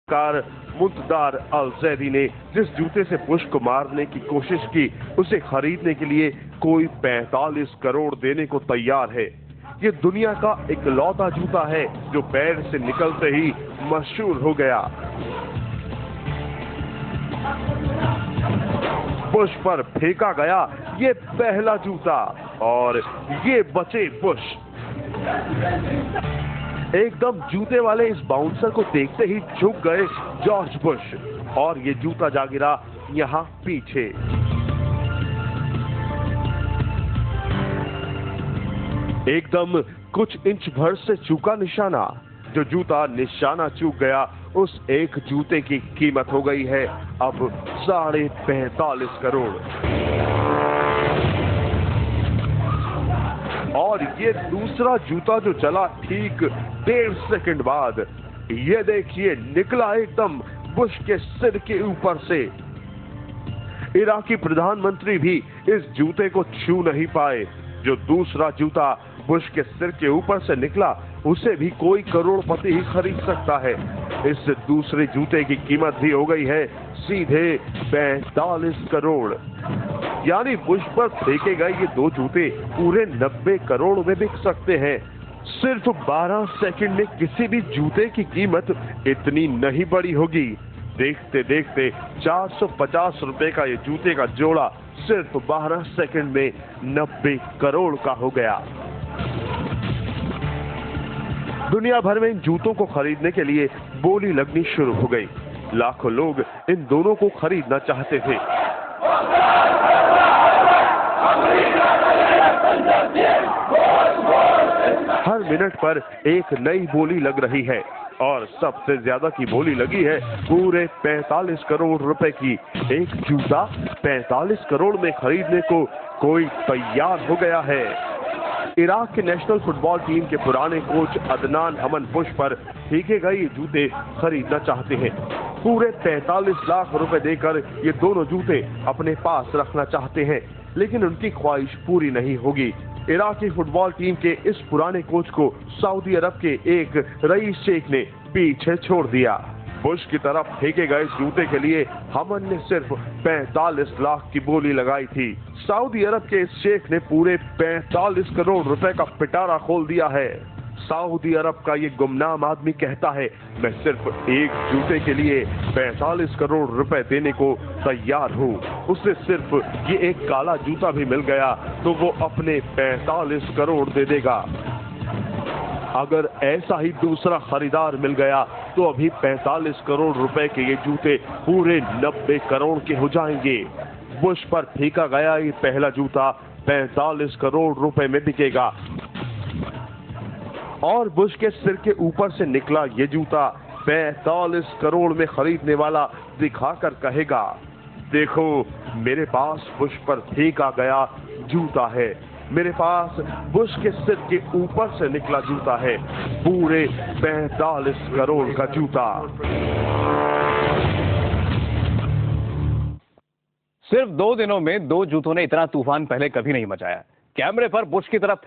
Car मुंतदार अल-जैदी ने जिस जूते से बुश को मारने की कोशिश की, उसे खरीदने के लिए कोई 45 करोड़ देने को तैयार है। ये दुनिया का इकलौता जूता है जो पैर से निकलते ही मशहूर हो गया। बुश पर फेंका गया ये पहला जूता और ये बचे बुश। एकदम जूते वाले इस बाउंसर को देखते ही झुक गए जॉर्ज बुश और ये जूता जा गिरा यहाँ पीछे। एकदम कुछ इंच भर से चूका निशाना। जो जूता निशाना चूक गया, उस एक जूते की कीमत हो गई है अब 45.5 करोड़। और ये दूसरा जूता जो चला ठीक 1.5 सेकंड बाद, ये देखिए निकला एकदम बुश के सिर के ऊपर से। इराकी प्रधानमंत्री भी इस जूते को छू नहीं पाए। जो दूसरा जूता बुश के सिर के ऊपर से निकला, उसे भी कोई करोड़पति ही खरीद सकता है। इस दूसरे जूते की कीमत भी हो गई है सीधे 45 करोड़। यानी बुश पर फेंके गए ये दो जूते पूरे 90 करोड़ में बिक सकते हैं। सिर्फ 12 सेकंड में किसी भी जूते की कीमत इतनी नहीं बढ़ी होगी। देखते देखते 450 रुपए का ये जूते का जोड़ा सिर्फ 12 सेकंड में 90 करोड़ का हो गया। दुनिया भर में इन जूतों को खरीदने के लिए बोली लगनी शुरू हो गई। लाखों लोग इन दोनों को खरीदना चाहते थे। हर मिनट पर एक नई बोली लग रही है और सबसे ज्यादा की बोली लगी है पूरे 45 करोड़ रुपए की। एक जूता 45 करोड़ में खरीदने को कोई तैयार हो गया है। इराक के नेशनल फुटबॉल टीम के पुराने कोच अदनान हमन बुश पर फेंके गए ये जूते खरीदना चाहते हैं। पूरे 45 लाख रुपए देकर ये दोनों जूते अपने पास रखना चाहते हैं, लेकिन उनकी ख्वाहिश पूरी नहीं होगी। इराकी फुटबॉल टीम के इस पुराने कोच को सऊदी अरब के एक रईस शेख ने पीछे छोड़ दिया। बुश की तरफ फेंके गए जूते के लिए हमन ने सिर्फ 45 लाख की बोली लगाई थी। सऊदी अरब के इस शेख ने पूरे 45 करोड़ रुपए का पिटारा खोल दिया है। सऊदी अरब का ये गुमनाम आदमी कहता है, मैं सिर्फ एक जूते के लिए 45 करोड़ रुपए देने को तैयार हूँ। उसे सिर्फ ये एक काला जूता भी मिल गया तो वो अपने 45 करोड़ दे देगा। अगर ऐसा ही दूसरा खरीदार मिल गया तो अभी 45 करोड़ रुपए के ये जूते पूरे 90 करोड़ के हो जाएंगे। बुश पर फेंका गया ये पहला जूता 45 करोड़ रुपए में बिकेगा और बुश के सिर के ऊपर से निकला ये जूता 45 करोड़ में खरीदने वाला दिखाकर कहेगा, देखो मेरे पास बुश पर फेंका गया जूता है, मेरे पास बुश के सिर के ऊपर से निकला जूता है, पूरे 45 करोड़ का जूता। सिर्फ 2 दिनों में 2 जूतों ने इतना तूफान पहले कभी नहीं मचाया। कैमरे पर बुश की तरफ